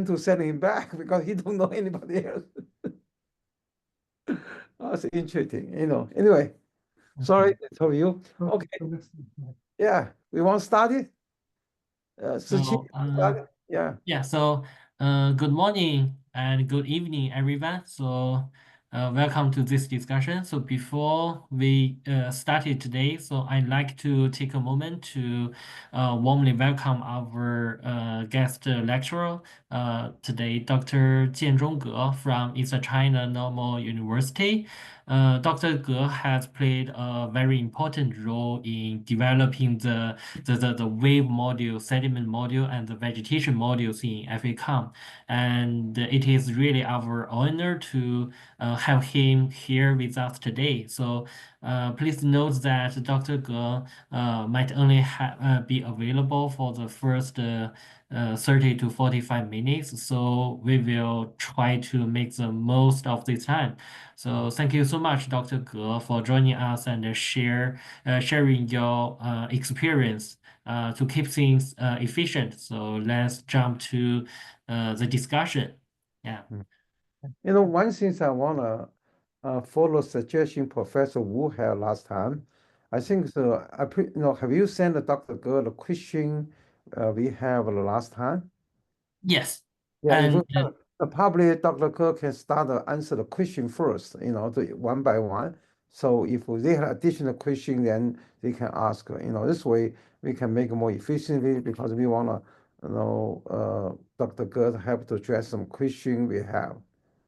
to send him back because he don't know anybody else. That's interesting, Anyway, sorry to tell you. Okay, yeah, we want to start it. Siqi, start it. Yeah. Yeah, so good morning and good evening, everyone. So welcome to this discussion. So before we started today, so I'd like to take a moment to warmly welcome our guest lecturer today, Dr. Jianzhong Ge from East China Normal University. Dr. Ge has played a very important role in developing the wave module, sediment module, and the vegetation modules in FVCOM. And it is really our honor to have him here with us today. So please note that Dr. Ge might only be available for the first 30 to 45 minutes. So we will try to make the most of this time. So thank you so much, Dr. Ge, for joining us and sharing your experience to keep things efficient. So let's jump to the discussion. Yeah. One thing I want to follow suggestion Professor Wu had last time. I think so. Have you sent Dr. Ge the question we have the last time? Yes. Yeah, if And we probably Dr. Ge can start to answer the question first, one by one. So if they have additional question, then they can ask. This way we can make it more efficiently because we want to, Dr. Ge help to address some question we have.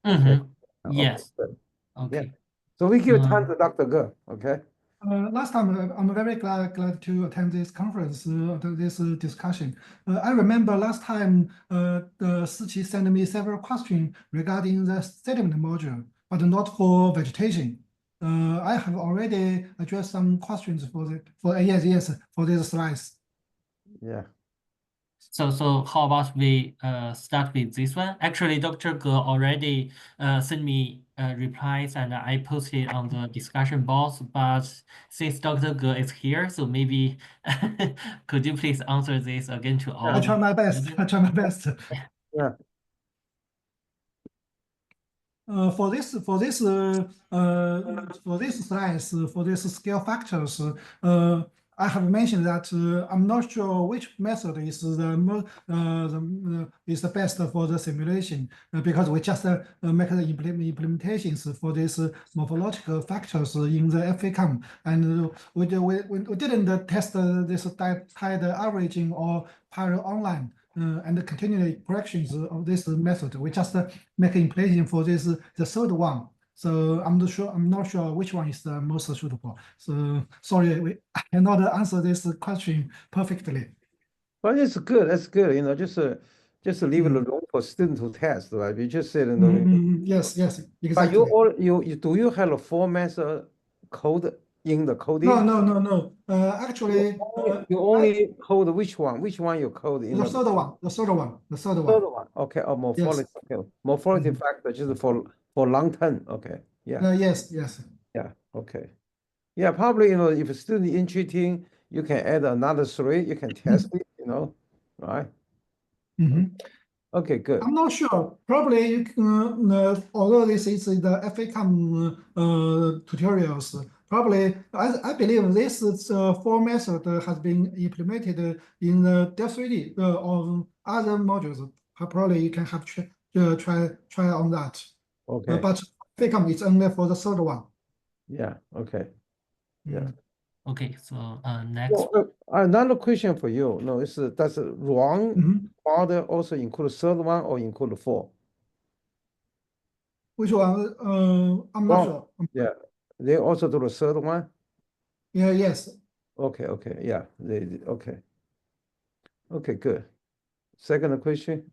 Okay. Okay. yes. Good. Yeah. Okay. So we give time to Dr. Ge. Okay. Last time, I'm very glad to attend this conference, this discussion. I remember last time, Siqi sent me several questions regarding the sediment module, but not for vegetation. I have already addressed some questions yes, for these slides. Yeah. So how about we start with this one? Actually, Dr. Ge already sent me replies and I posted on the discussion box. But since Dr. Ge is here, so maybe could you please answer this again to all? I try my best. I try my best. Yeah. For this slides, for these scale factors, I have mentioned that I'm not sure which method is is the best for the simulation because we just make the implementations for these morphological factors in the FVCOM, and we didn't test this tide averaging or parallel online. And continually corrections of this method. We just make implementation for the third one. So I'm not sure which one is the most suitable. So sorry, I cannot answer this question perfectly. But it's good. That's good. Just leave it alone for student to test, right? You just said, yes, exactly. But do you have a format code in the coding? No. Actually, you only code which one? Which one you code in the third one. The third one. Okay. Morphology. Yes. Okay. Morphology factor just for long term. Okay. Yeah. Yes. Yeah. Okay. Yeah. Probably if a student interesting, you can add another 3. You can test it. Right. Okay. Good. I'm not sure. Probably, although this is the FVCOM tutorials, probably I believe this full method has been implemented in the Def3D or other modules. Probably you can have try on that. Okay. But FVCOM is only for the third one. Yeah. Okay. Yeah. Okay. So next. Another question for you. No, does wrong order also include third one or include 4? Which one? I'm not sure. Yeah, they also do the third one. Yeah. Yes. Okay. Yeah. Okay. Okay. Good. Second question.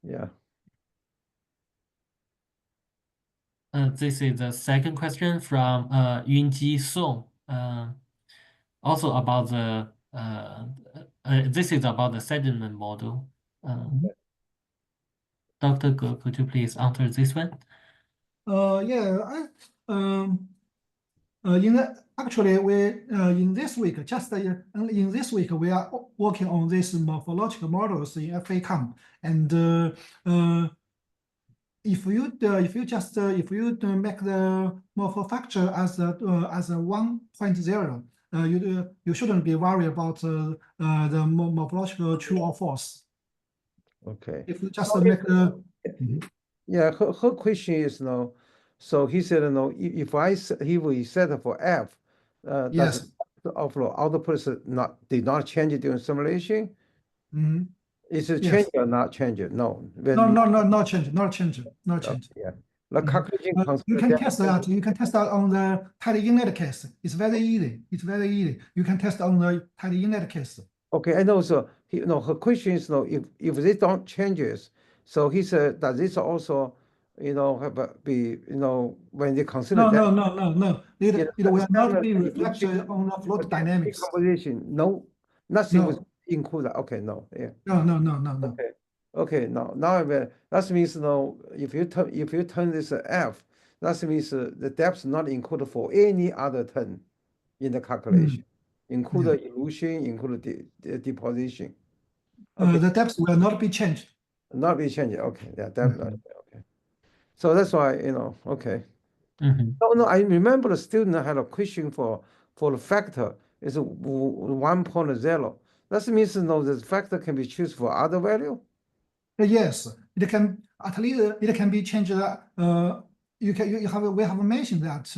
Yeah. This is the second question from Yunji Song. Also about the this is about the sediment model. Dr. Ge, could you please answer this one? Yeah. Actually, in this week, in this week, we are working on these morphological models in FVCOM, and if you make the morpho factor as a 1.0, you shouldn't be worried about the morphological true or false. Okay. If you just make the Yeah, her question is no. So he said no. If we set it for F, does yes. the outflow output did not change during simulation? Mhm. Is it Yes. change or not change? No. No, not change. Yeah. The calculation You can test that. You can test that on the tidy inlet case. It's very easy. You can test on the tidy inlet case. Okay, and also her question is if they don't changes, so he said that this also have be when they consider that No. It will not be reflected on the fluid dynamics. Decomposition, no, nothing was No. included. Okay, no, yeah. No. Okay, now that means if you turn this F, that means the depth not included for any other turn in the calculation, include the illusion, include the deposition. Okay, The depth will not be changed. not be changed. Okay, yeah, definitely. Okay, so that's why okay. No, I remember the student had a question for the factor is 1.0. That means the factor can be chosen for other value. Yes, it can at least it can be changed. We have mentioned that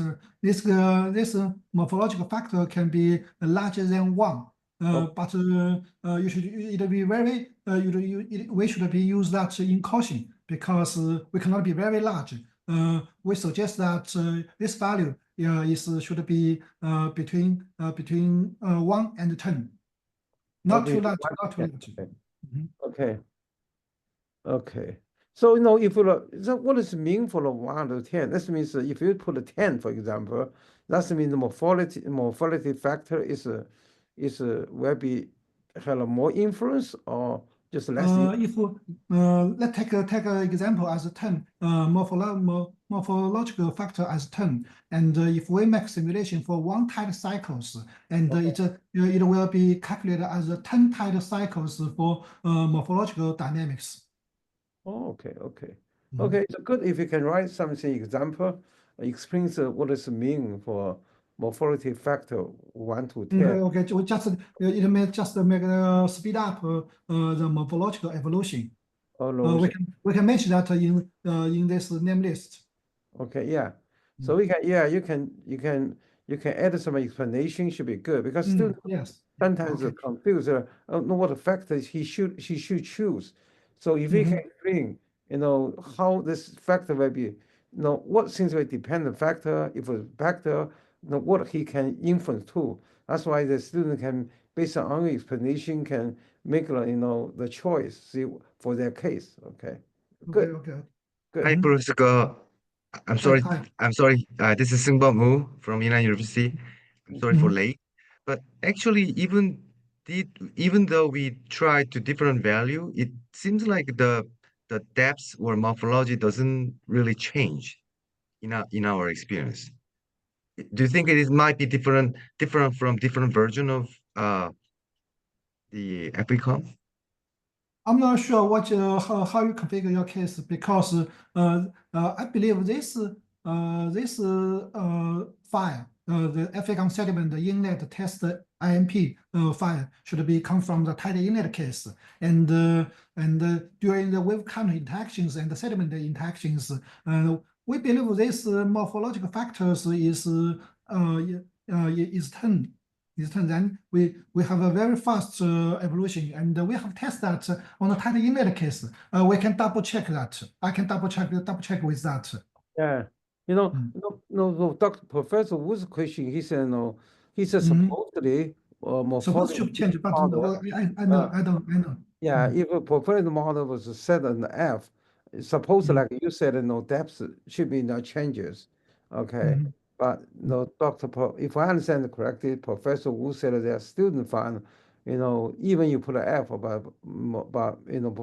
this morphological factor can be larger than 1. But you should it be very we should be use that in caution because we cannot be very large. We suggest that this value should be between 1 and 10, not too large, not too large. Okay. Okay. So if so what does it mean for the 1 to 10? That means if you put a 10, for example, that means the morphology factor will be have a more influence or just less. If let's take an example as a 10, morphological factor as 10, and if we make simulation for 1 tide cycles, and it will be calculated as 10 tide cycles for morphological dynamics. Oh, okay. Okay, so good if you can write something example, explains what does it mean for morphology factor 1 to 10. Okay, we just it may just make speed up the morphological evolution. We can mention that in this name list. Okay, yeah. So we can you can add some explanation should be good because students sometimes are confused. Know what factors she should choose. So if we can explain, how this factor will be, what things will depend on factor, if a factor, what he can influence too. That's why the student can, based on our explanation, can make the choice for their case. Okay. Good. Okay. Good. Hi, Professor. I'm sorry. Hi. I'm sorry. This is Sungba Mu from Yunnan University. I'm sorry for late. But actually, even though we try to different value, it seems like the depth or morphology doesn't really change in our experience. Do you think it might be different from different version of the FVCOM? I'm not sure how you configure your case because I believe this file, the FVCOM sediment inlet test IMP file should come from the tidy inlet case, and during the wave counter interactions and the sediment interactions, we believe this morphological factors is 10. Then we have a very fast evolution, and we have tested that on the tidy inlet case. We can double check that. I can double check with that. Yeah, Dr. Professor Wu's question, he said supposedly Supposed to change, but I know. Yeah, if a preferred model was set on the F, suppose like you said, depth should be no changes. Okay. But no, if I understand it correctly, Professor Wu said their student found, even you put an F, but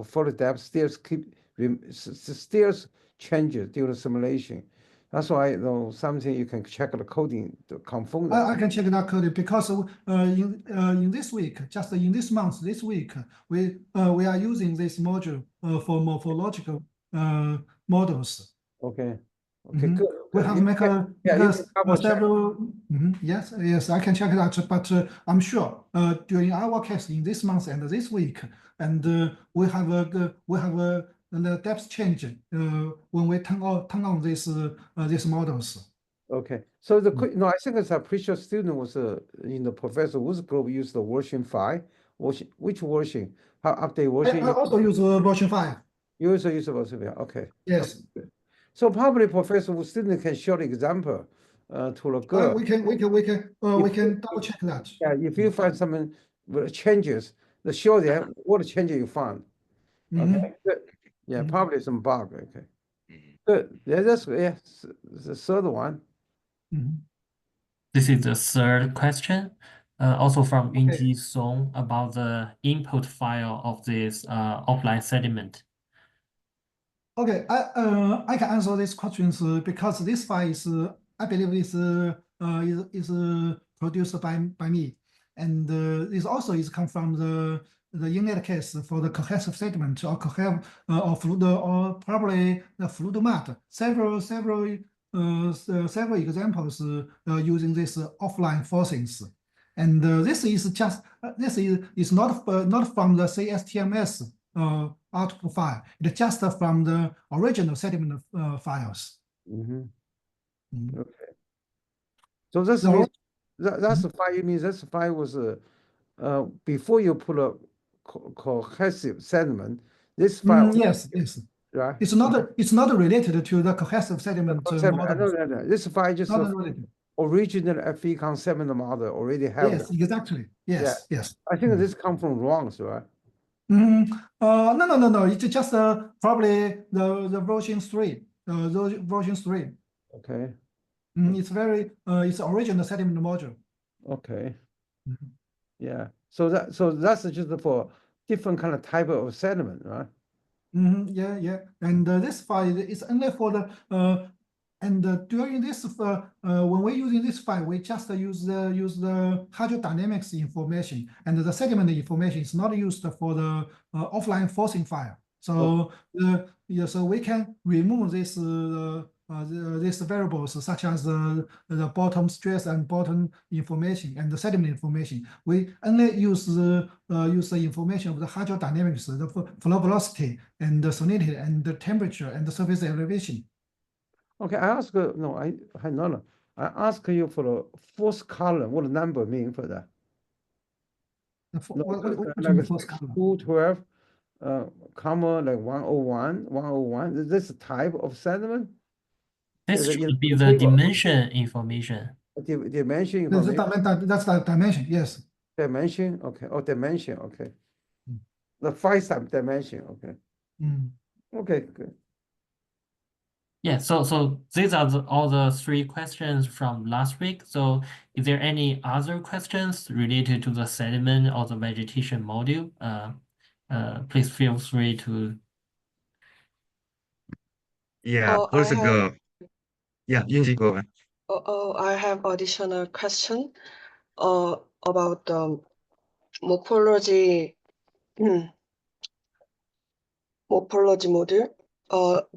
for the depth still changes during simulation. That's why, you know, something you can check the coding to confirm that. I can check that code because in this week, just in this month, this week, we are using this module for morphological models. Okay. Okay, Mhm. good. We good. have You make can- a yeah, make you a can double check. several. Yes, I can check it out. But I'm sure during our case in this month and this week, and we have the depth change when we turn on these models. Okay, so no, I think it's a previous student was in the professor whose group used the version 5. Which version? How update version? I also use version 5. You also use the version 5. Okay. Yes. Okay, good. So probably professor whose student can show the example to the girl. We can If- double check that. Yeah, if you find some changes, show them what changes you found. Mhm. Okay, good. Yeah, Mhm. probably some bug. Okay, Mhm. good. Yeah, that's the third one. Mhm. This is the third question, also from Okay. Yunji Song about the input file of this offline sediment. Okay, I can answer these questions because this file is I believe is produced by me, and this also is come from the unit case for the cohesive segment or or fluid or probably the fluid mat. Several examples using this offline forcings. And this is just this is not from the CSTMS output file. It's just from the original sediment files. Mhm. Mhm. Okay. So this The means or- that's the file. You mean this file was before you put a cohesive sediment. This file, yes. right? It's not related to the cohesive sediment I know model. that. This file just Not a related. original FVCOM sediment model already have Yes, that. exactly. Yes. I think this come from wrongs, right? No. It's just probably the version 3. The version 3. Okay. It's it's original sediment module. Okay. Mhm. Yeah. So that's just for different kind of type of sediment, right? Yeah. And this file is only for the and during this when we're using this file, we just use the hydrodynamics information, and the sediment information is not used for the offline forcing file. So so we can remove these variables such as the bottom stress and bottom information and the sediment information. We only use the information of the hydrodynamics, the flow velocity and the salinity and the temperature and the surface elevation. Okay, I ask no, no. I ask you for the first column, what number mean for that? No, What do you like mean first column? 212, comma like 101. This type of sediment? This The should be the table, dimension information. dimension That's information, that's the dimension, yes. dimension, okay, dimension, okay. Mm. The 5 dimension, okay. Mm. Okay, good. Yeah, so these are all the 3 questions from last week. So is there any other questions related to the sediment or the vegetation module? Please feel free to. Yeah, I first have go. Yeah, Yunji, go on. I have additional question about morphology morphology model.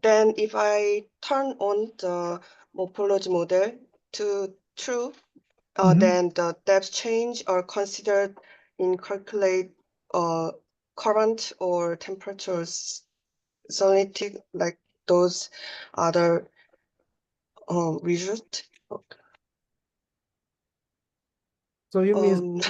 Then if I turn on the morphology model to true, then the depth change are considered in calculate current or temperatures salinity like those other result. So you mean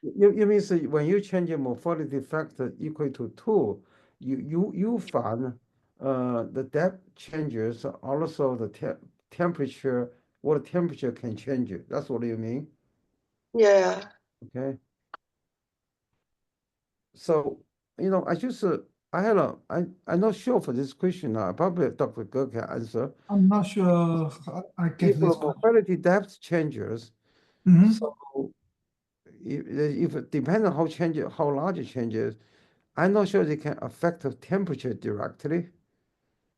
you mean so when you change your morphology factor equal to 2, you found the depth changes, also the temperature, what temperature can change it. That's what you mean? Yeah. Okay. So, you know, I'm not sure for this question now. Probably Dr. Ge can answer. I'm not sure I get If the this question. morphology depth changes, Mhm. so if it depends on how large it changes, I'm not sure they can affect the temperature directly.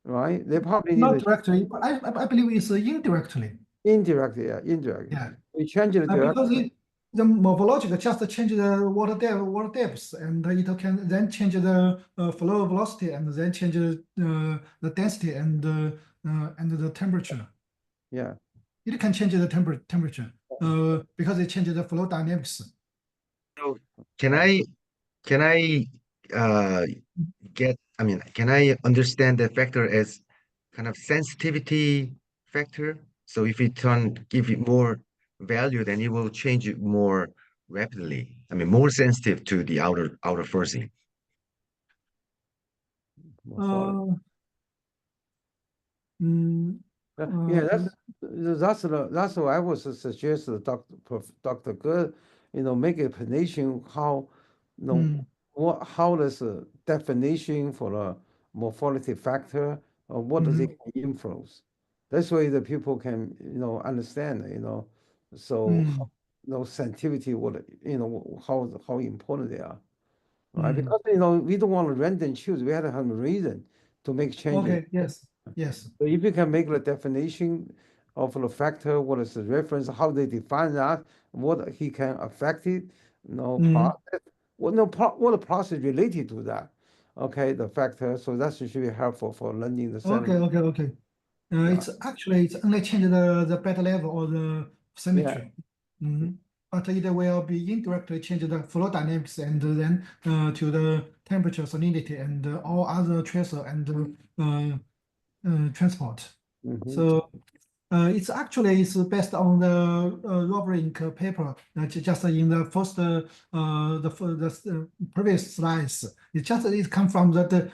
right? They probably need Not to directly, but I believe it's indirectly. indirectly, yeah, indirectly. Yeah. We change the Because direction. the morphological just change the water depth, and it can then change the flow velocity, and then change the density and the temperature. Yeah. It can change the temperature because it changes the flow dynamics. So can I can I understand that factor as kind of sensitivity factor? So if we give it more value, then it will change it more rapidly. I mean, more sensitive to the outer forcing. Morphology. Yeah, that's what I would suggest to Dr. Good, make a explanation how, how does the definition for the morphology factor, or what does it influence? This way the people can, understand, so, sensitivity, what, how important they are, right? Because, we don't want to random choose. We have to have a reason to make changes. Okay, yes. So if you can make the definition of the factor, what is the reference, how they define that, what he can affect it, process, what the process related to that, okay, the factor. So that should be helpful for learning the sentence. Okay. It's only change the bed level or the symmetry. But it will be indirectly change the flow dynamics and then to the temperature, salinity, and all other tracer and transport. So it's based on the Robrink paper, just in the first the previous slides. It comes from the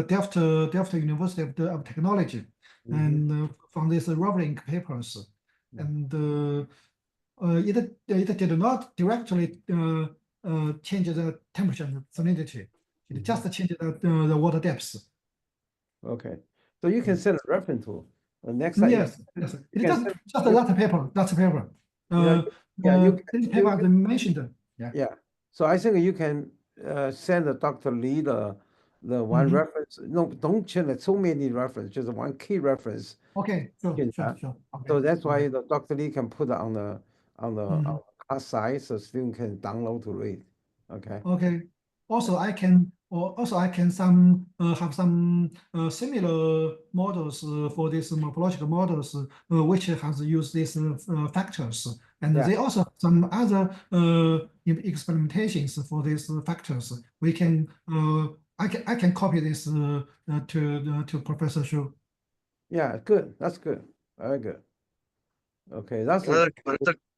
Delft University of Technology, and from these Robrink papers, and it did not directly change the temperature and salinity. It just changed the water depth. Okay, so you can send a reference to next time. Yes. It just that paper. That's a paper. This paper I mentioned. Yeah. So I think you can send Dr. Lee the one reference. No, don't change so many references, just one key reference. Okay, sure. Okay. So that's why the Dr. Lee can put it on the class site, so student can download to read. Okay. Okay. Also, I can have some similar models for these morphological models, which has used these factors, and they also have some other experimentations for these factors. We can I can copy this to Professor Xu. Yeah, good. That's good. Very good. Okay, that's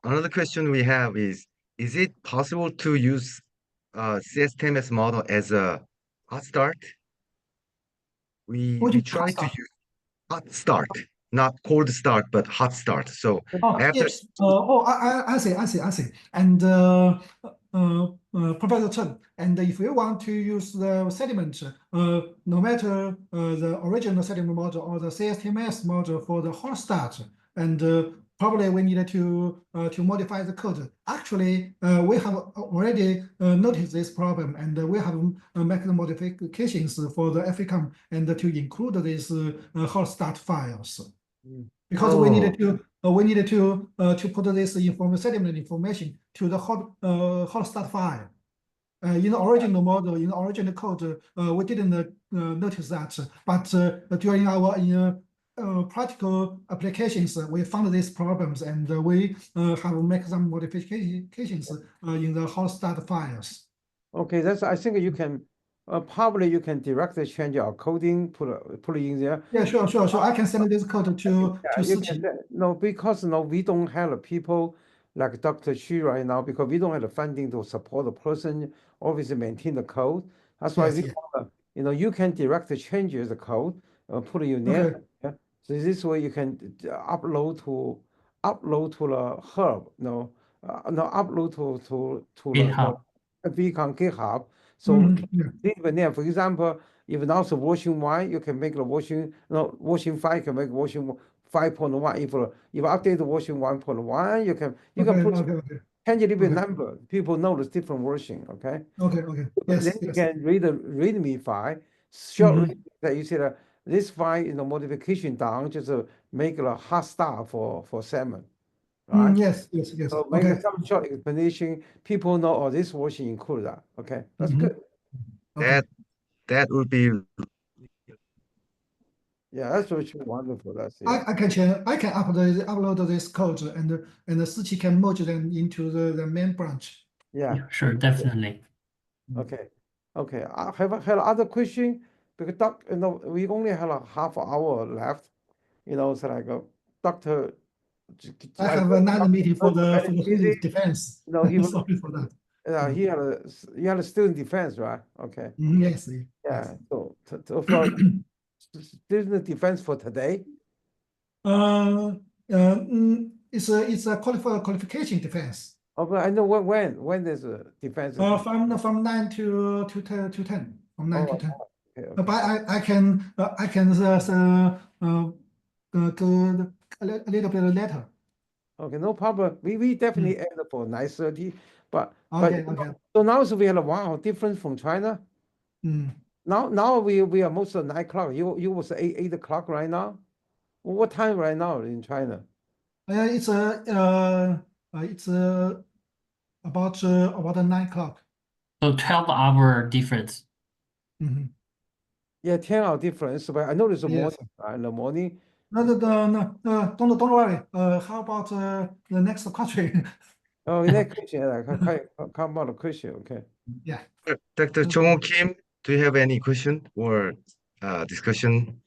another question we have is it possible to use CSTMS model as a hot start? We try to use hot start, not cold start, but hot start. So after yes. I see. And Professor Chen, and if you want to use the sediment, no matter the original sediment model or the CSTMS model for the hot start, and probably we need to modify the code. Actually, we have already noticed this problem, and we have made the modifications for the FVCOM and to include these hot start files. Because we needed to put this sediment information to the hot start file. In the original model, in the original code, we didn't notice that, but during our practical applications, we found these problems, and we have made some modifications in the hot start files. Okay, I think you can probably you can directly change our coding, put it in there. Yeah, sure. I can send this code to No, because we don't have the people like Dr. Xu right now, because we don't have the funding to support the person obviously maintain the code. That's why you can directly change the code, put it in there. Okay. Yeah? So this way you can upload to the hub, upload to GitHub. the FVCOM GitHub. So for example, if now it's version 1, you can make the version 5 can make version 5.1. If update the version 1.1, you can change a little bit number. People know the different version. Okay. Okay. Yes. Then you can read the README file. Short readme that you see this file, modification down, just make a hot start for salmon, right? Yes. So make Okay. some short explanation. People know, oh, this version include that. Okay, that's good. Okay. That would be Yeah, that's actually wonderful. That's yeah. I can upload this code and the Siqi can merge them into the main branch. Yeah. Yeah, sure, definitely. Okay. Okay. I have other question because we only have a half hour left. It's like doctor. I have another meeting for the busy. student defense. He was, Sorry for that. he had a student defense, right? Okay. Yes. Yeah. So for student defense for today. It's a qualification defense. Oh, but I know when there's a defense. From 9 to 10 from 9 to 10. Okay. But I can go a little bit later. Okay, no problem. We definitely end for 9:30, but Okay. so now we have a 1 hour difference from China. Now we are most of 9 o'clock. You was 8 o'clock right now. What time right now in China? It's about 9 o'clock. So 12-hour difference. Yeah, 10 hour difference. But I know there's a Yes. morning in the morning. No, don't worry. How about the next question? Oh, next question. Come on, a question. Okay. Yeah. Dr. Chong Kim, do you have any question or discussion?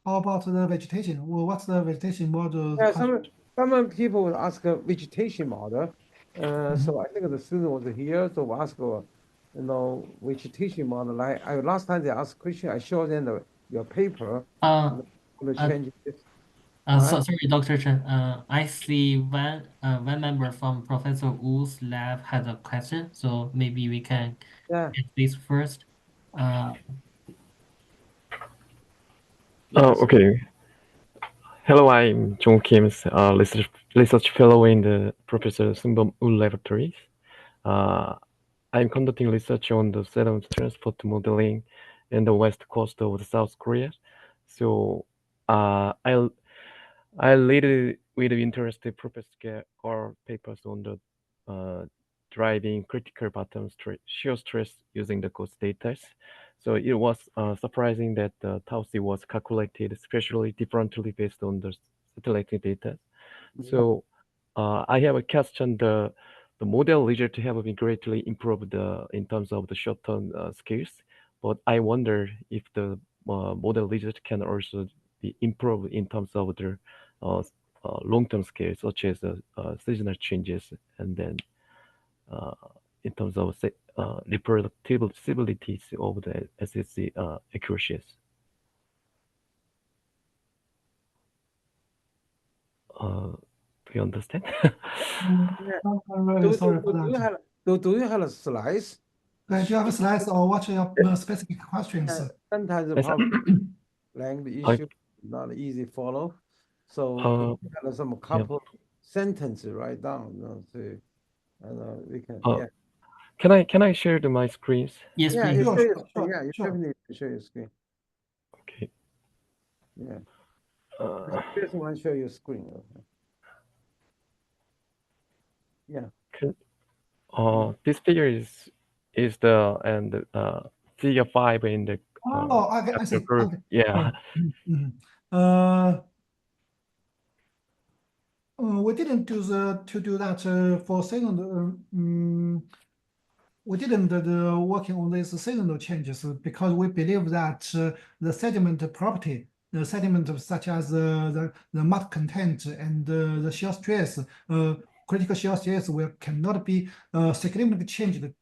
How about the vegetation? Well, what's the vegetation model? Yeah, some people will ask a vegetation model. So I think the student was here, so ask vegetation model. Like last time they asked question, I showed them your paper. Change it. Sorry, Dr. Chen. I see one member from Professor Wu's lab has a question, so maybe we can get this first. Okay. Hello, I'm Jong Kim, research fellow in the Professor Seung-Bum Woo laboratories. I'm conducting research on the sediment transport modeling in the west coast of South Korea. So I read with interest Professor our papers on the driving critical bottom shear stress using the coast data. So it was surprising that the Tau-C was calculated especially differently based on the satellite data. So I have a question. The model result have been greatly improved in terms of the short-term scales, but I wonder if the model result can also be improved in terms of the long-term scale, such as seasonal changes, and then in terms of reproducibility of the SSC accuracies. Do you understand? I'm really sorry for that. Do you have a slice? Do you have a slice or what your specific questions? Sometimes the problem language issue not easy to follow. So we have some couple sentences write down. So we can. Can I share my screens? Yes, yeah, please. You definitely share your screen. Okay. Yeah. Just want to show your screen. Okay. Yeah. This figure is the figure 5 in the I see. group. Okay. Yeah. We didn't do that for second. We didn't working on these seasonal changes because we believe that the sediment property, the sediment such as the mud content and the shear stress, critical shear stress cannot be significantly changed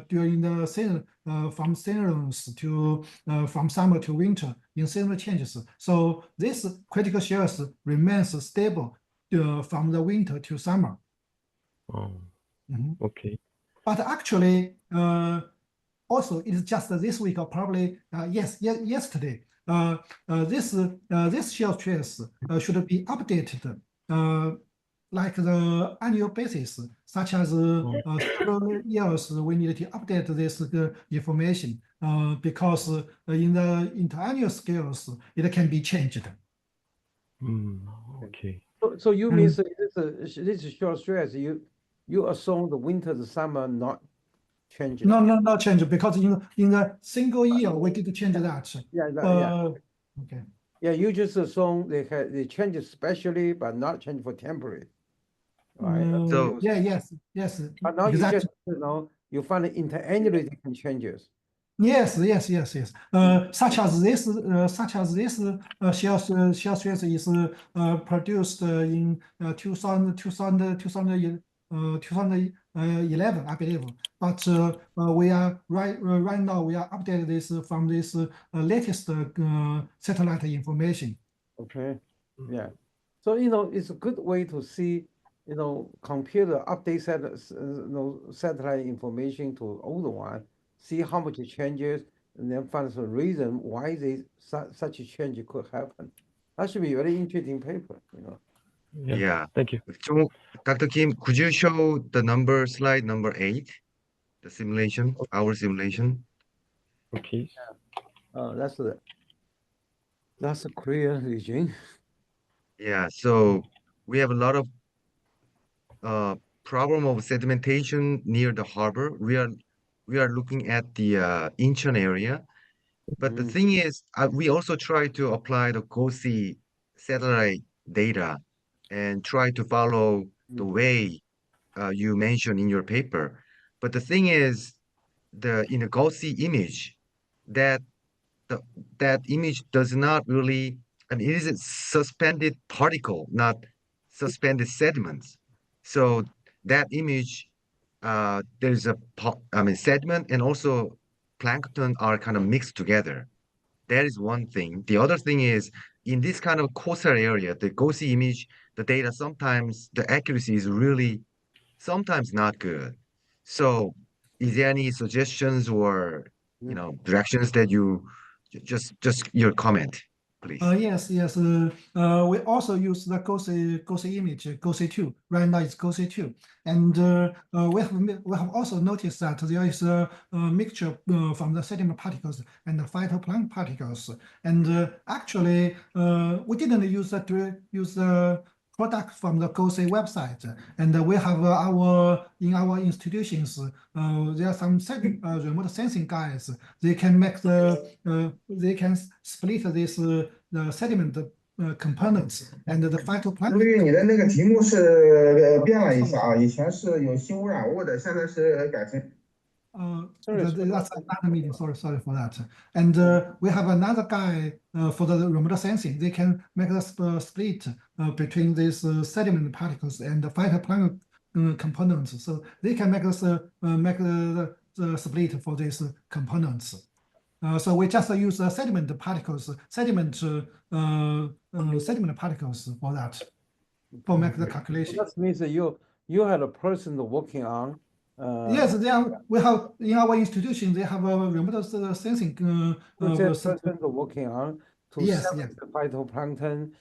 during the season from seasons to from summer to winter in seasonal changes. So this critical shears remains stable from the winter to summer. Okay. But actually, also it is just this week or probably yesterday. This shear stress should be updated like the annual basis, such as several years we need to update this information. because in the interannual scales, it can be changed. Okay. So you mean Mm. this short stretch, you assume the winter, the summer not changing? No, not change, because in the single year, we did change that. Yeah, Okay. Yeah, you just assume they change specially, but not change for temporary, right? So- Yeah, yes, But now you exactly. just, you find it interannually they can changes. Yes. Such as this shell stress is produced in 2011, I believe. But we are right now we are updating this from this latest satellite information. Okay, yeah. So it's a good way to see, compare the update satellite information to older one, see how much it changes, and then find the reason why such a change could happen. That should be a very interesting paper. Yeah. Thank you. Dr. Kim, could you show the slide number 8, the simulation, our simulation? Okay. That's a Korean region. Yeah, so we have a lot of problem of sedimentation near the harbor. We are looking at the Incheon area, but the thing is, we also try to apply the GOSI satellite data and try to follow the way you mentioned in your paper. But the thing is, in a GOSI image, that that image does not really, I mean, it is a suspended particle, not suspended sediments. So that image, there's sediment and also plankton are kind of mixed together. That is one thing. The other thing is, in this kind of coastal area, the GOSI image, the data sometimes the accuracy is really sometimes not good. So is there any suggestions or directions that you just your comment, please? Yes. We also use the GOSI image, GOSI2. Right now it's GOSI2, and we have also noticed that there is a mixture from the sediment particles and the phytoplankton particles. And actually, we didn't use the product from the GOSI website, and we have in our institutions there are some remote sensing guys. They can make they can split this the sediment components and the phytoplankton. 陆玉，你的那个题目是变了一下啊，以前是有新污染物的，现在是改成。That's another meeting. Sorry for that. And we have another guy for the remote sensing. They can make the split between these sediment particles and the phytoplankton components. So they can make the split for these components. So we just use sediment particles for that, for make the calculation. That means that you had a person working on. Yes, we have in our institution. They have a remote sensing. Person working on to Yes. separate the phytoplankton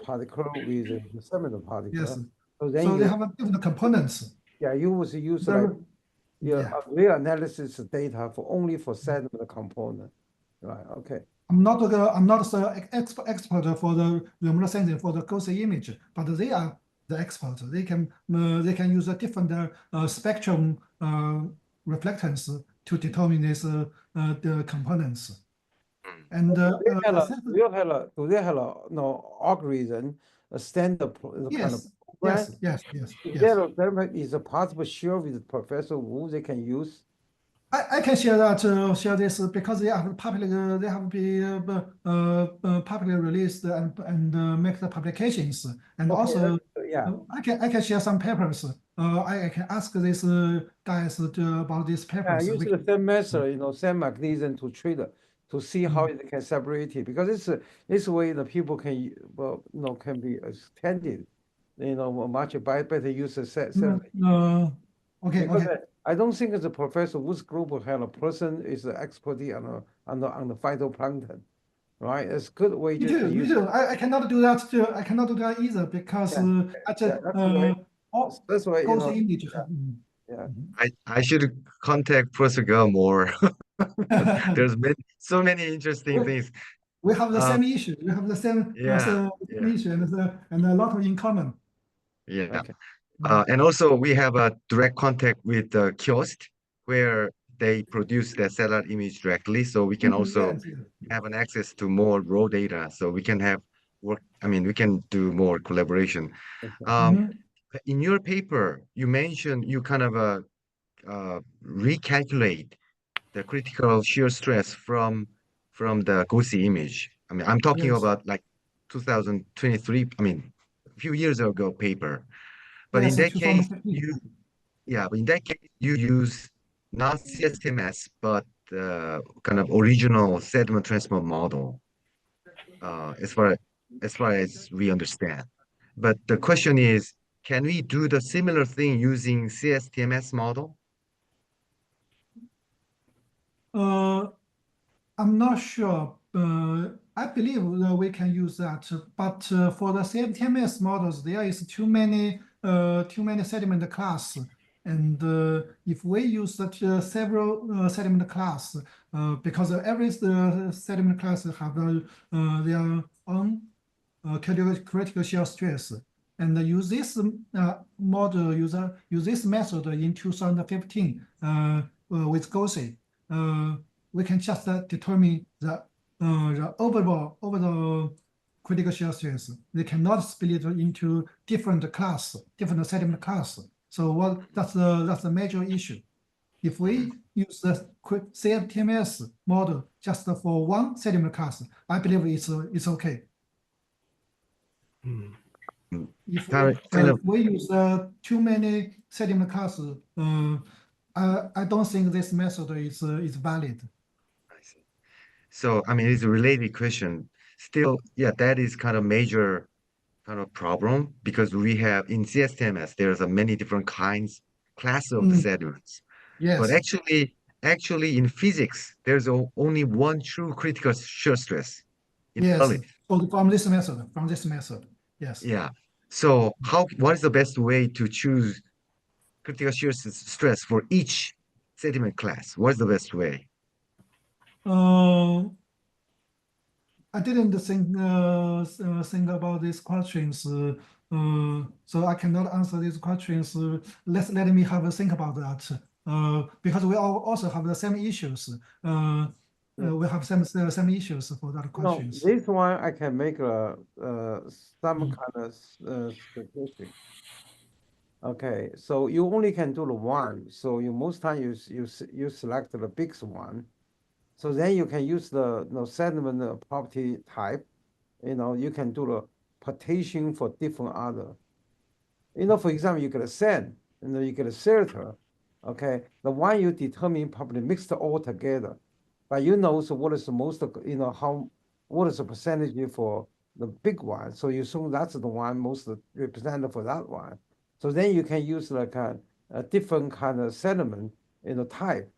particle with the sediment particle. Yes. So then they have different components. Yeah, you would use real analysis data only for sediment component. Right. Okay. I'm not the expert for the remote sensing for the GOSI image, but they are the expert. They can use a different spectrum reflectance to determine this the components. And do they have a algorithm, a standard kind of program? Yes. Is it possible to share with Professor Wu they can use? I can share this because they have publicly publicly released and make the publications, and also I can share some papers. I can ask these guys about these papers. Yeah, use the same method, same mechanism to treat it, to see how it can separate it, because this way the people can can be extended, much better use the set. Okay. I don't think the professor whose group had a person is an expert on the phytoplankton, right? It's a good way You just to use. do. I cannot do that too. I cannot do that either because that's why GOSI image. Yeah. I should contact Professor Gell more. There's so many interesting things. We have the same issue. We have the same, Yeah, issue and a lot in common. yeah. Okay. And also we have a direct contact with the kiosk where they produce their satellite image directly. So we can also Yes, yes. have an access to more raw data. So we can have we can do more collaboration. In your paper, you mentioned you kind of recalculate the critical shear stress from the GOSI image. I mean, I'm talking Yes. about like 2023, I mean, a few years ago paper. But Yes, in that case, 2015. you use not CSTMS, but kind of original sediment transport model, as far as we understand. But the question is, can we do the similar thing using CSTMS model? I'm not sure. I believe that we can use that, but for the CFTMS models, there is too many sediment class, and if we use such several sediment class, because every sediment class have their own critical shear stress, and use this model, use this method in 2015 with GOSI. We can just determine the overall critical shear stress. They cannot split it into different sediment class. So that's the major issue. If we use the CFTMS model just for one sediment class, I believe it's okay. If we use too many sediment classes, I don't think this method is valid. I see. So, I mean, it's a related question. Still, yeah, that is kind of major kind of problem because we have in CSTMS, there's a many different class of the sediments. But Yes. actually in physics, there's only one true critical shear stress in Yes. solid. So from this method, yes. Yeah. So what is the best way to choose critical shear stress for each sediment class? What's the best way? I didn't think about these questions, so I cannot answer these questions. Let me have a think about that. Because we also have the same issues. We have same issues for that No, questions. this one I can make some kind of statistic. Okay, so you only can do the one. So you most time you select the biggest one. So then you can use the sediment property type. You can do the partition for different other. For example, you get a sand, you get a filter. Okay, the one you determine probably mixed all together, but so what is the most, what is the percentage for the big one? So you assume that's the one most represented for that one. So then you can use like a different kind of sediment, type,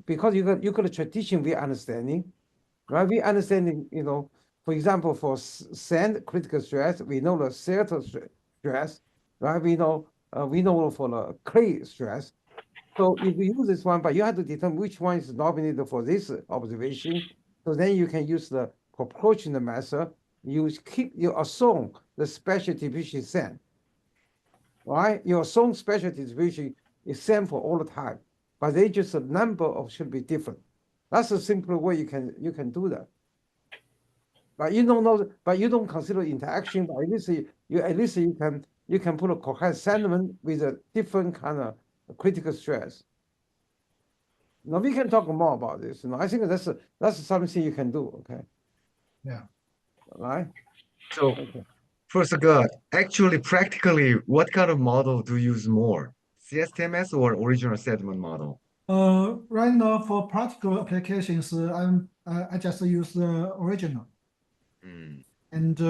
because you got a tradition we understanding, right? We understanding, for example, for sand critical stress, we know the filter stress, right? We know for the clay stress. So if you use this one, but you have to determine which one is nominated for this observation. So then you can use the proportional method. You assume the special distribution same, right? You assume special distribution is same for all the time, but they just the number of should be different. That's a simple way you can do that. But you don't know, but you don't consider interaction. But at least you can put a coherent sediment with a different kind of critical stress. Now we can talk more about this. I think that's something you can do. Okay. Yeah. Right. So, okay. first, actually, practically, what kind of model do you use more, CSTMS or original sediment model? Right now for practical applications, I just use the original. And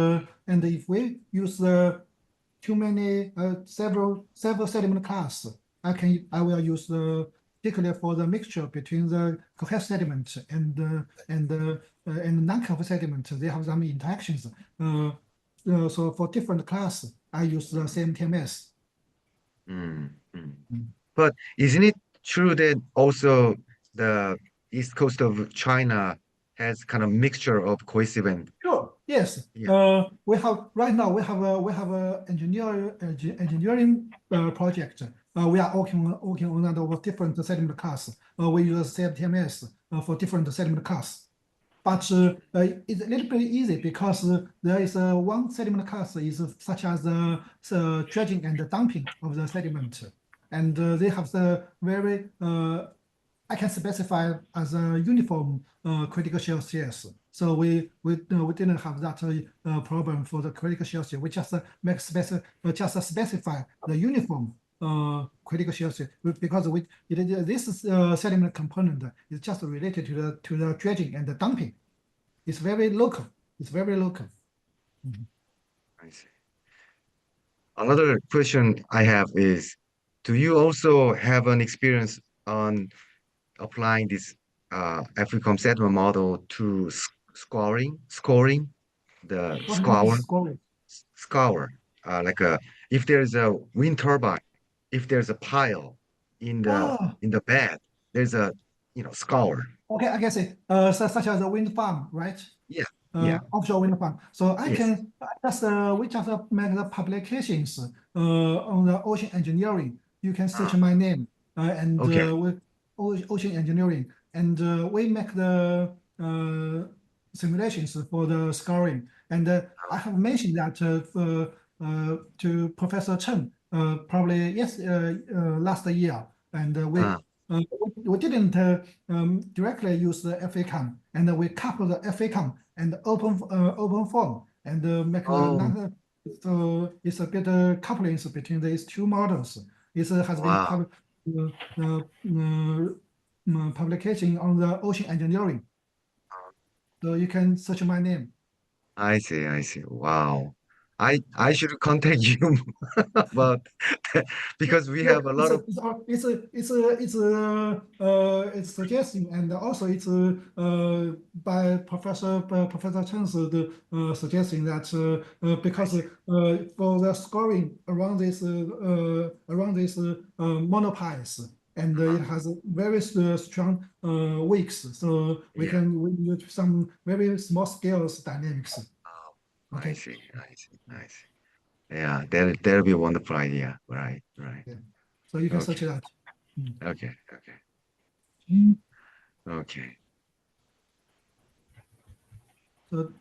if we use too many several sediment class, I will use particularly for the mixture between the coherent sediment and non-coherent sediment. They have some interactions. So for different class, I use the same TMS. But isn't it true that also east coast of China has kind of mixture of cohesive and Sure. Yes. Yeah. We have right now. We have a engineering project. We are working on that over different sediment class. We use CFTMS for different sediment class. But it's a little bit easy because there is one sediment class is such as the dredging and the dumping of the sediment, and they have the very I can specify as a uniform critical shell CS. So we didn't have that problem for the critical shell CS. We just specify the uniform critical shell CS because this sediment component is just related to the dredging and the dumping. It's very local. It's very local. I see. Another question I have is, do you also have an experience on applying this FVCOM sediment model to scoring the What is scoring? scour like if there's a wind turbine, if there's a pile in the bed, there's a scour. Okay, I guess it. Such as a wind farm, right? Yeah, yeah. Offshore wind farm. So I Yes. can we just make the publications on the ocean engineering. You can search my name and Okay. with ocean engineering, and we make the simulations for the scoring. And I have mentioned that to Professor Chen probably last year, and we didn't directly use the FVCOM, and we couple the FVCOM and open form and make another. So it's a bit couplings between these two models. It has Wow. been publication on the ocean engineering. So you can search my name. I see. Wow. I should contact you about because we have a lot of It's suggesting, and also it's by Professor Chen's suggesting that because for the scoring around this monopiles, and it has very strong wicks, so we can use some very small scales dynamics. I see. Yeah, that'll be a wonderful idea. Right. Yeah. So you can Okay. search that. Okay. So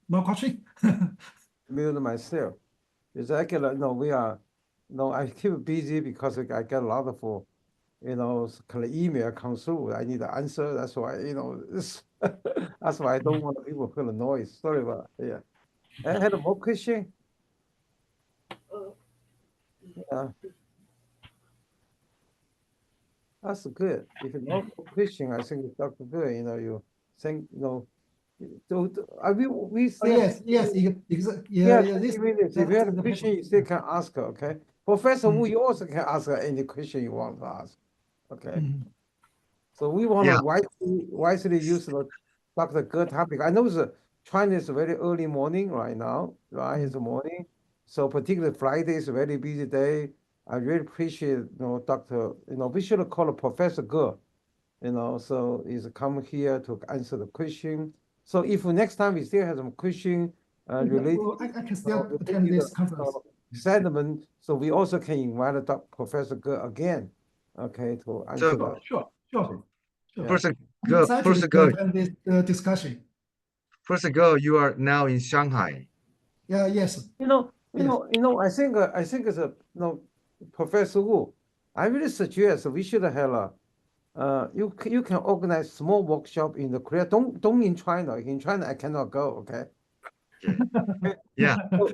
more question? Mute myself. It's actually I keep busy because I get a lot of kind of email come through. I need to answer. That's why that's why I don't want people to hear the noise. Sorry about that. Yeah. I had more question. Yeah. That's good. If you no question, I think it's Dr. Good. You think we still Yes, If you have a question, you still can ask her, okay? Professor Wu, you also can ask her any question you want to ask, okay? So we want to wisely use the Dr. Good topic. I know China is very early morning right now, right? It's morning. So particularly Friday is a very busy day. I really appreciate, Dr. We should call Professor Good, so he's come here to answer the question. So if next time we still have some question related, I can still attend this conference. Sediment, so we also can invite Professor Good again, okay, to answer that. Sure. Professor I'm Go, excited Professor to Go, attend this discussion. Professor Go, you are now in Shanghai. Yeah, yes. I think it's Professor Wu. I really suggest we should have you can organize small workshop in the Korea. Don't in China. In China, I cannot go. Okay. Yeah. So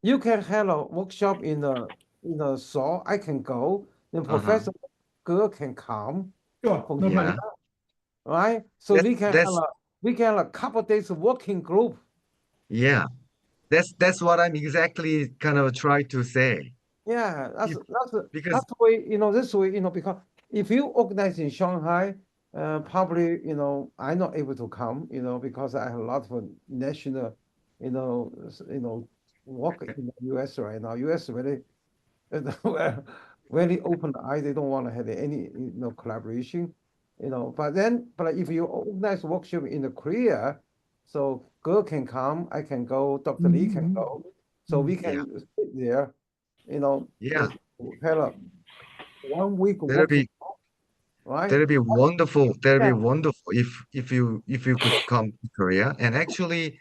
you can have a workshop in the Seoul. I can go. Then Professor Ge can come. Sure, no problem. Right. So we can have a couple days working group. Yeah. That's what I'm exactly kind of trying to say. Yeah, that's because the way, this way, because if you organize in Shanghai, probably, I'm not able to come, because I have a lot of national, work in the US right now. US very, very open eye. They don't want to have any, collaboration. you know, but if you organize workshop in the Korea, so girl can come, I can go, Dr. Lee can go, so we can sit there, you know, Yeah. have a 1 week That'll workshop, be right? that'll be wonderful. That'll be Yeah. wonderful if you could come to Korea. And actually,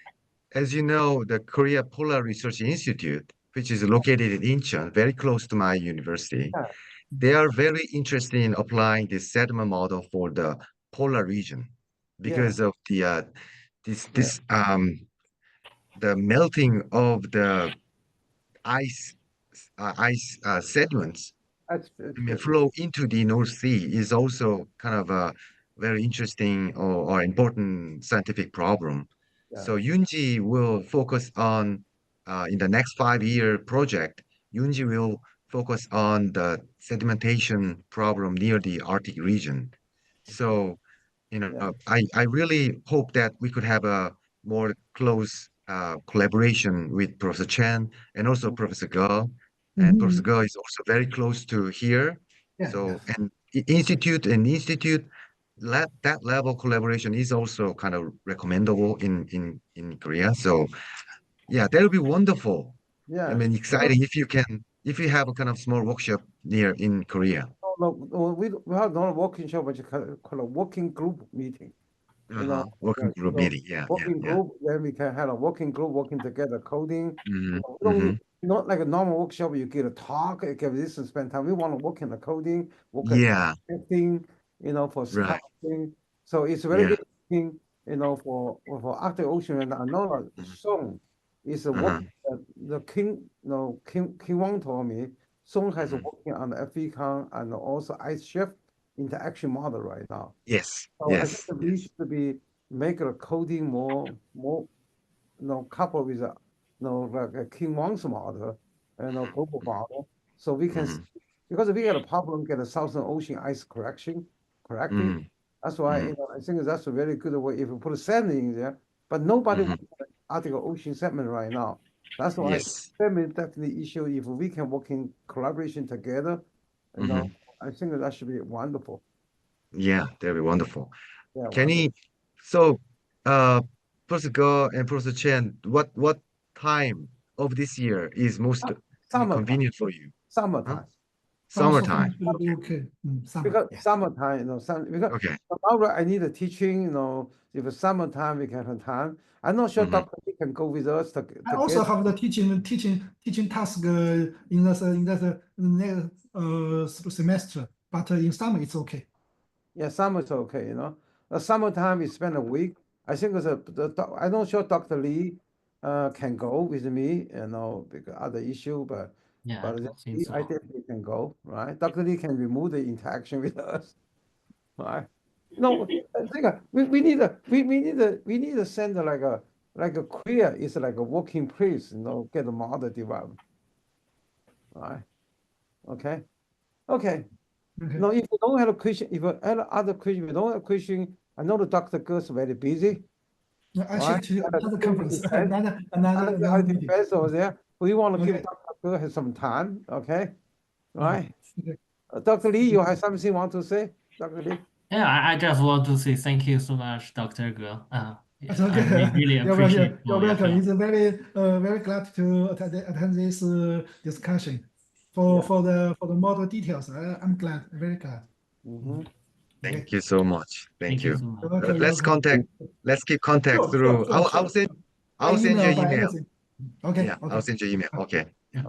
as you know, the Korea Polar Research Institute, which is located in Incheon, very close to my university, Yeah. they are very interested in applying this sediment model for the polar region because of the the melting of the ice sediments, That's I mean, good. flow into the North Sea is also kind of a very interesting or important scientific problem. Yeah. So Yunji will focus on in the next 5-year project. Yunji will focus on the sedimentation problem near the Arctic region. So, you know, Yeah. I really hope that we could have a more close collaboration with Professor Chen and also Professor Ge. And Professor Ge is also very close to here. Yeah, So, yes. and institute, that level collaboration is also kind of recommendable in Korea. So, yeah, that would be wonderful. I Yeah. mean, exciting if you have a kind of small workshop near in Korea. No, we have not a working show, but you call a working group meeting. You know, Working group so meeting. Yeah, working group, then we can have a working group working together, coding. Mm-hmm. We don't need, not like a normal workshop, you get a talk, you get this and spend time. We want to work in the coding, work in Yeah, testing, you know, for right. scouting. So it's very Yeah. interesting, you know, for Arctic Ocean. And I know Song is a work, the King, no, King Wang told me, Song has working on the FVCOM and also ice shift interaction model right now. Yes, So I think yes, that we should be make the coding more, you know, coupled with a, you know, like a King Wang's model and a global model. So we can, because we got a problem, get a Southern Ocean ice correcting. That's why, you know, I think that's a very good way if we put a sand in there, but nobody wants Arctic Ocean sediment right now. That's why yes. sediment definitely issue, if we can work in collaboration together, you know, I think that should be wonderful. Yeah, that'd be wonderful. Yeah, Can wonderful. he, so, uh, Professor Ge and Professor Chen, what time of this year is most Summertime, convenient for you? Huh? summertime. Summertime. Will be okay. Summer, Because yeah. summertime, you know, because Okay. tomorrow I need a teaching, you know, if it's summertime, we can have time. I'm not sure Dr. Lee can go with us to I also get, have the teaching task in the next semester, but in summer it's okay. yeah, summer's okay, you know. Summertime, we spend a week. I think it's I'm not sure Dr. Lee can go with me, you know, because other issue, but Yeah, I don't think so. I definitely can go, right? Dr. Lee can remove the interaction with us, right? No, I think we need to send like a Korea is like a working place, you know, get a model developed, right? Okay, okay. No, if you don't have a question, if you have other question, you don't have a question. I know the Dr. Girl's very busy. I Right? shift to another conference, Another another meeting. defense over there. We want to give Okay. Dr. Girl has some time, okay? Right? Okay. Dr. Lee, you have something you want to say, Dr. Lee? Yeah, I just want to say thank you so much, Dr. Ge. It's I okay. really You're appreciate welcome. You're for your welcome. help. It's very glad to attend this discussion. For the model details, I'm glad, very glad. Thank you so much. Thank you. so much. You're welcome. Let's keep contact Sure, through. sure. I'll send you an By email. anything. Okay. Yeah, I'll send you an email. Okay.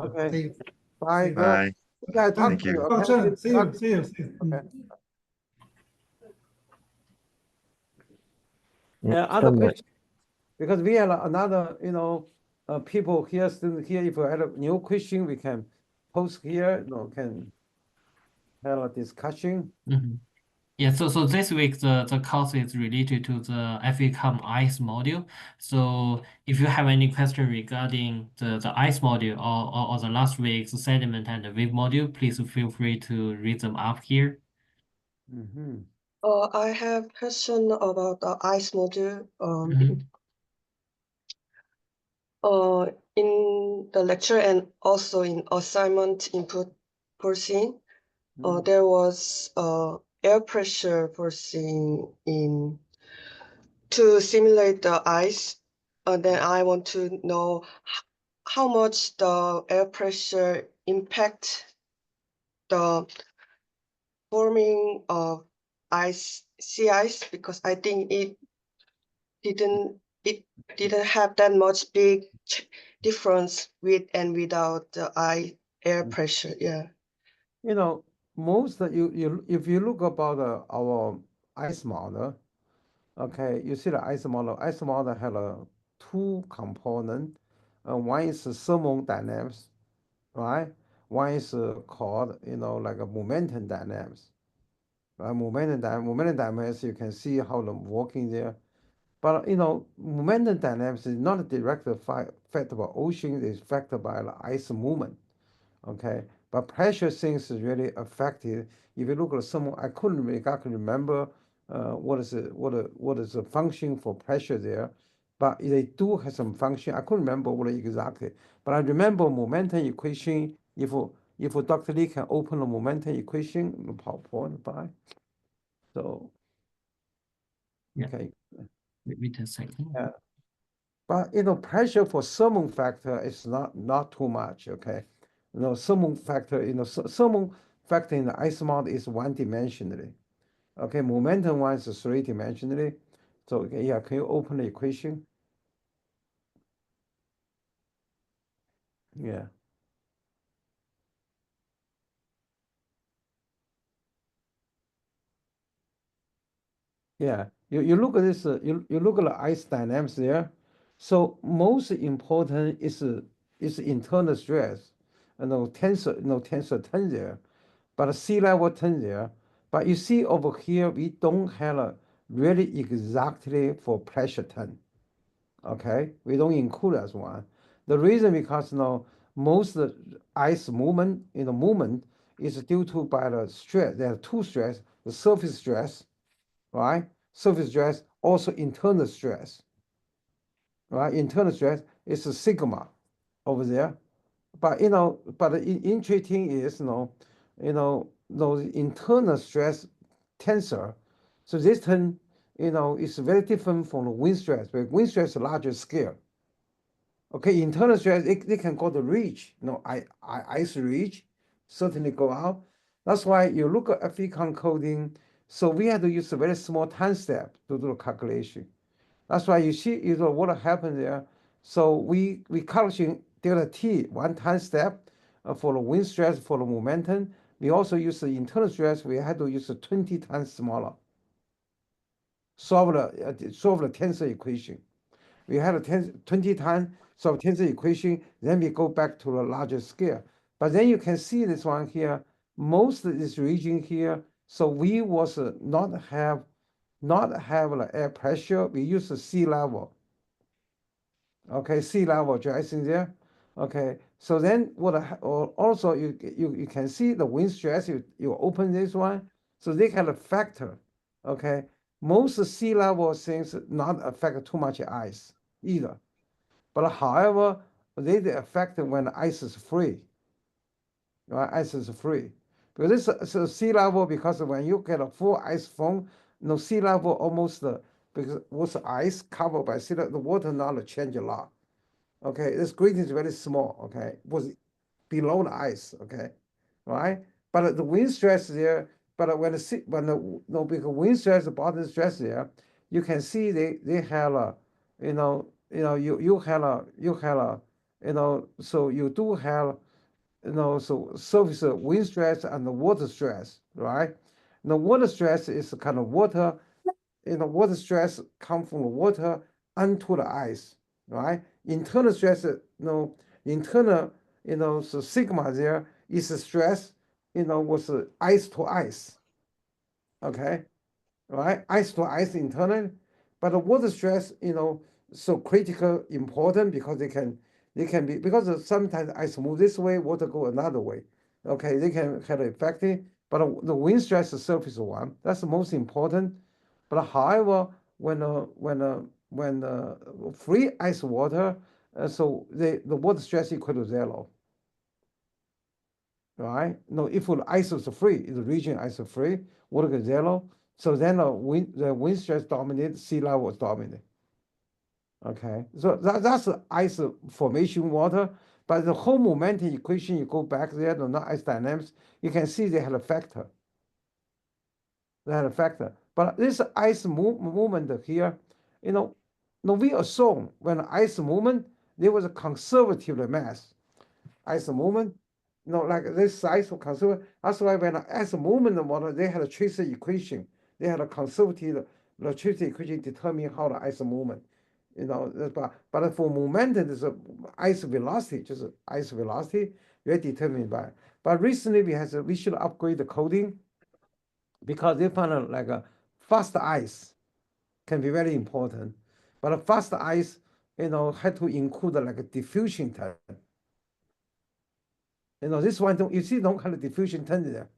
Okay. See you. Bye, girl. Bye. Yeah, talk Thank to you. you. Oh, Okay? sure. See you. Okay. Yeah, Other stand by. question, because we have another, you know, people here, students here, if you have a new question, we can post here, you know, can have a discussion. Yeah, so this week the course is related to the FVCOM ICE module. So if you have any question regarding the ICE module or the last week's sediment and the wave module, please feel free to read them up here. I have question about the ICE module. In the lecture and also in assignment input portion, there was air pressure forcing in to simulate the ice. Then I want to know how much the air pressure impact the forming of sea ice, because I think it didn't have that much big difference with and without the air pressure. Yeah. You know, most if you look about our ice model, okay, you see the ice model. Ice model had two component. One is thermodynamics, right? One is called, like a momentum dynamics. Momentum dynamics, you can see how the working there. But momentum dynamics is not a direct affected by ocean, it's affected by the ice movement. Okay, but pressure things is really affected. If you look at some, I couldn't exactly remember what is the function for pressure there, but they do have some function. I couldn't remember what exactly, but I remember momentum equation. If Dr. Lee can open the momentum equation, the PowerPoint by. So Yeah. okay. Wait a second. Yeah. But pressure for thermal factor is not too much, okay? Thermal factor, thermal factor in the ice model is one-dimensionally. Okay, momentum one is three-dimensionally. So okay, yeah, can you open the equation? Yeah. Yeah. You look at this, you look at the ice dynamics there. So most important is internal stress. Tensor 10 there. But sea level 10 there. But you see over here, we don't have a really exactly for pressure 10. Okay, we don't include as one. The reason because most ice movement is due to by the stress. There are two stress: the surface stress, right? Surface stress, also internal stress, right? Internal stress is a sigma over there. But but the interesting is those internal stress tensor. So this term, is very different from the wind stress. But wind stress is a larger scale. Okay, internal stress they can go to reach, ice reach, certainly go out. That's why you look at FVCOM coding. So we had to use a very small time step to do the calculation. That's why you see, what happened there. So we calculate delta t one time step for the wind stress for the momentum. We also use the internal stress. We had to use 20 times smaller. Solve the tensor equation. We had a 20 times solve tensor equation. Then we go back to the larger scale. But then you can see this one here. Most of this region here. So we was not have the air pressure. We use the sea level. Okay, sea level rising there. Okay, so then also you can see the wind stress. You open this one, so they have a factor. Okay, most sea level things not affect too much ice either, but however they affect when the ice is free. Right, ice is free because this sea level, because when you get a full ice foam, sea level almost because what's ice covered by sea level, the water not change a lot. Okay, this gradient is very small, okay, was below the ice, okay, right? But the wind stress there, but because wind stress, the bottom stress there, you can see they have so you do have, so surface wind stress and the water stress, right? The water stress is kind of water, water stress come from the water onto the ice, right? Internal stress, internal, so sigma there is a stress, was ice to ice, okay, right? Ice to ice internal, but the water stress, so critical important because they can be, because sometimes ice move this way, water go another way, okay, they can have an effect, but the wind stress is surface one, that's the most important. But however, when free ice water, so the water stress equal to zero. right? No, if the ice is free, the region ice is free, water is zero. So then the wind stress dominate, sea level dominate. Okay, so that's the ice formation water. But the whole momentum equation, you go back there, the ice dynamics, you can see they had a factor. They had a factor. But this ice movement here, no, we assume when ice movement, there was a conservative mass. Ice movement, like this size for conservative. That's why when ice movement the water, they had a tracer equation. They had a conservative tracer equation determine how the ice movement. But for momentum, there's a ice velocity, just ice velocity, very determined by. But recently we should upgrade the coding because they found like a fast ice can be very important. But a fast ice, had to include like a diffusion time. This one you see don't have a diffusion time there,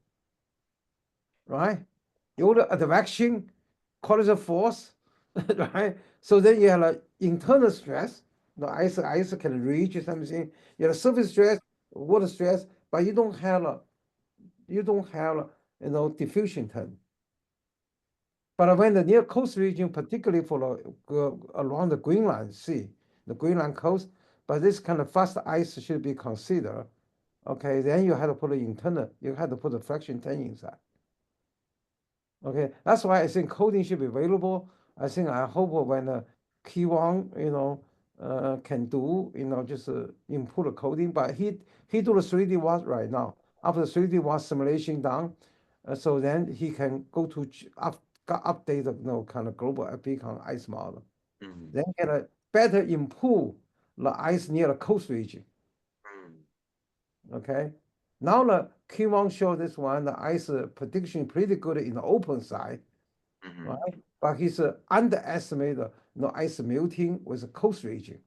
right? You order advection, collision force, right? So then you have an internal stress. The ice can reach something. You have surface stress, water stress, but you don't have diffusion time. But when the near coast region, particularly for along the Greenland Sea, the Greenland coast, but this kind of fast ice should be considered. Okay, then you have to put you have to put the fraction 10 inside. Okay, that's why I think coding should be available. I hope when Kiwang, can do, just input the coding, but he do the 3D watt right now. After the 3D watt simulation done, so then he can go to update the kind of global FVCOM ice model. Then get a better improve the ice near the coast region. Okay, now the Kiwang show this one, the ice prediction pretty good in the open side, right? But he's underestimated the ice melting with the coast region,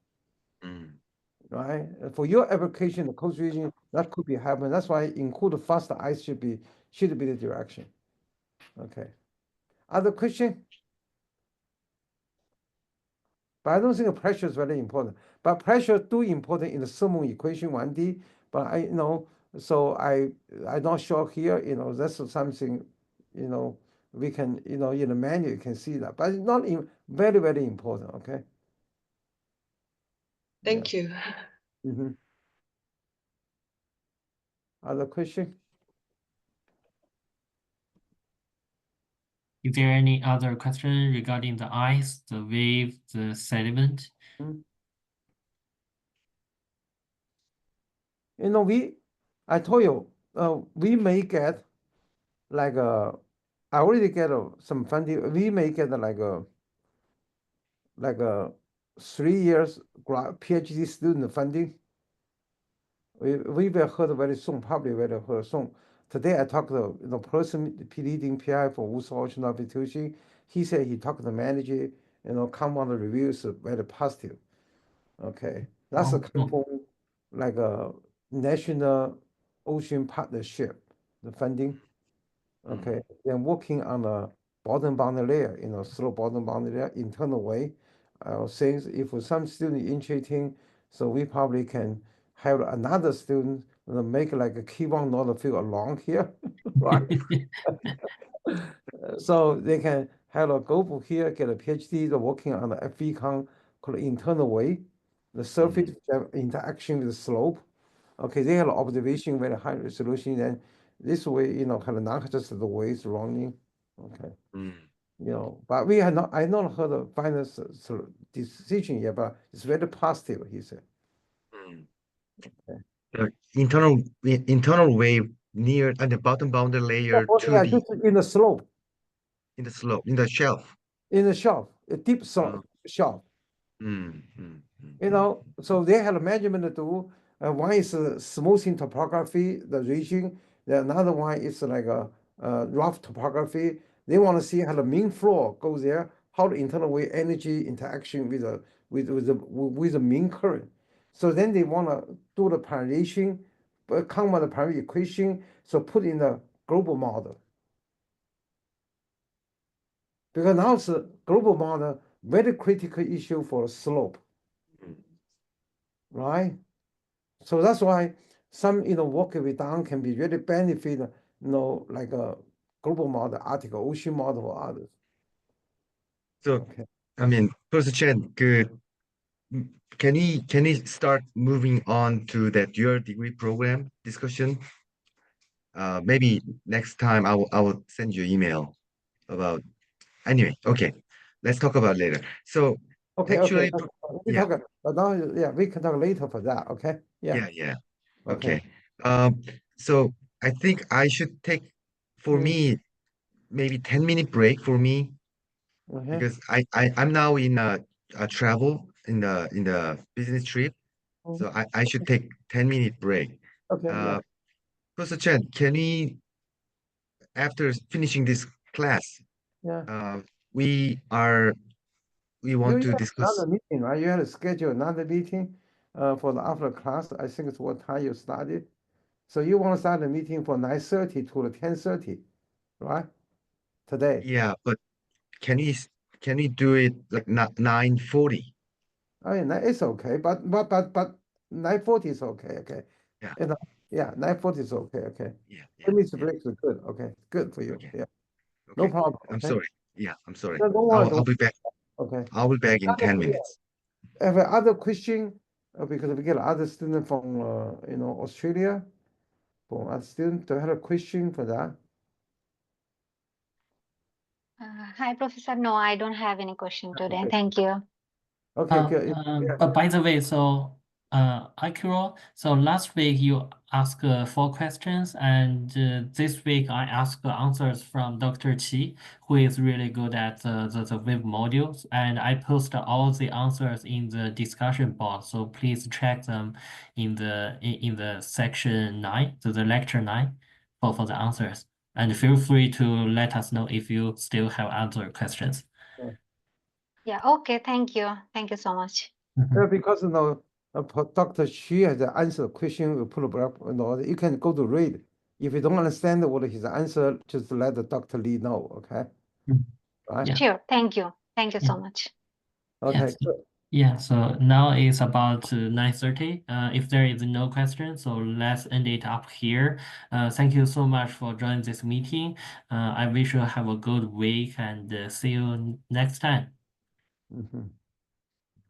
right? For your application, the coast region, that could be happening. That's why include faster ice should be the direction. Okay. Other question? But I don't think the pressure is very important. But pressure do important in the thermal equation 1D. But so I'm not sure here. That's something. We can in the manual you can see that, but it's not very very important. Okay. Thank you. Other question? Is there any other question regarding the ice, the wave, the sediment? I told you, we may get like I already get some funding. We may get like a 3 years PhD student funding. We will heard very soon, probably very heard soon. Today I talked to the person leading PI for Wusu Ocean Institution. He said he talked to the manager, come on the reviews very positive. Okay, that's a like a national ocean partnership, the funding. Okay, then working on a bottom boundary layer, slow bottom boundary layer, internal way. Since if some student interesting, so we probably can have another student make like a Kiwang node field along here, right? So they can have a go here, get a PhD, working on the FVCOM called internal way, the surface interaction with the slope. Okay, they have observation very high resolution, and this way, kind of not just the waves running. Okay. But we have not, I not heard the final decision yet, but it's very positive, he said. Internal wave near at the bottom boundary layer to Yeah, the just in the slope. In the slope, in the shelf. In the shelf, a deep shelf. So they had a measurement to do. One is smoothing topography, the region. The another one is like a rough topography. They want to see how the mean flow goes there, how the internal wave energy interaction with the mean current. So then they want to do the parameterization, come with the parameter equation, so put in the global model. Because now it's a global model, very critical issue for slope, right? So that's why some, work we done can be really benefit, like a global model, Arctic Ocean model or others. So, Okay. I mean, Professor Chen, can we start moving on to that dual degree program discussion? Maybe next time I will send you an email about. Anyway, okay, let's talk about later. So Okay, actually, we yeah, talk, but now, yeah, we can talk later for that. Okay. Yeah. yeah. Okay. Okay. So I think I should take for Mm. me maybe 10-minute break for me Okay. because I'm now in a travel in the business trip. So I should take 10-minute break. Okay. Yeah. Professor Chen, can we, after finishing this class, Yeah. we want You to have discuss. another meeting, right? You had to schedule another meeting for the after class. I think it's what time you started. So you want to start the meeting for 9:30 to 10:30, right? Today. Yeah, but can we do it like 9:40? I mean, it's okay, but 9:40 is okay. Okay. Yeah. Yeah, 9:40 is okay. Okay. Yeah. 10 minutes break is good. Okay. Good for you. Okay. Yeah. No Okay. problem. I'm Okay. sorry. Yeah, I'm sorry. No, don't worry. I'll be back. Okay. I'll be back in 10 minutes. Have other question, because we get other student from Australia, from other student. Do you have a question for that? Hi, Professor. No, I don't have any question today. Okay. Thank you. Okay, good. Yeah. But by the way, so Akiro, so last week you asked 4 questions, and this week I asked answers from Dr. Qi, who is really good at the web modules, and I post all the answers in the discussion board. So please check them in the section 9, the lecture 9, for the answers. And feel free to let us know if you still have other questions. Yeah, okay. Thank you. Thank you so much. Yeah, because Dr. Xu has answered the question, we put it up, you can go to read. If you don't understand what his answer, just let the Dr. Lee know, okay? Right? Yeah. Sure. Thank you. Thank you so much. Okay, Yes. good. Yeah, so now it's about 9:30. If there is no question, so let's end it up here. Thank you so much for joining this meeting. I wish you have a good week and see you next time. Mhm.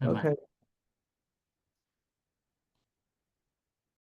Bye-bye. Okay.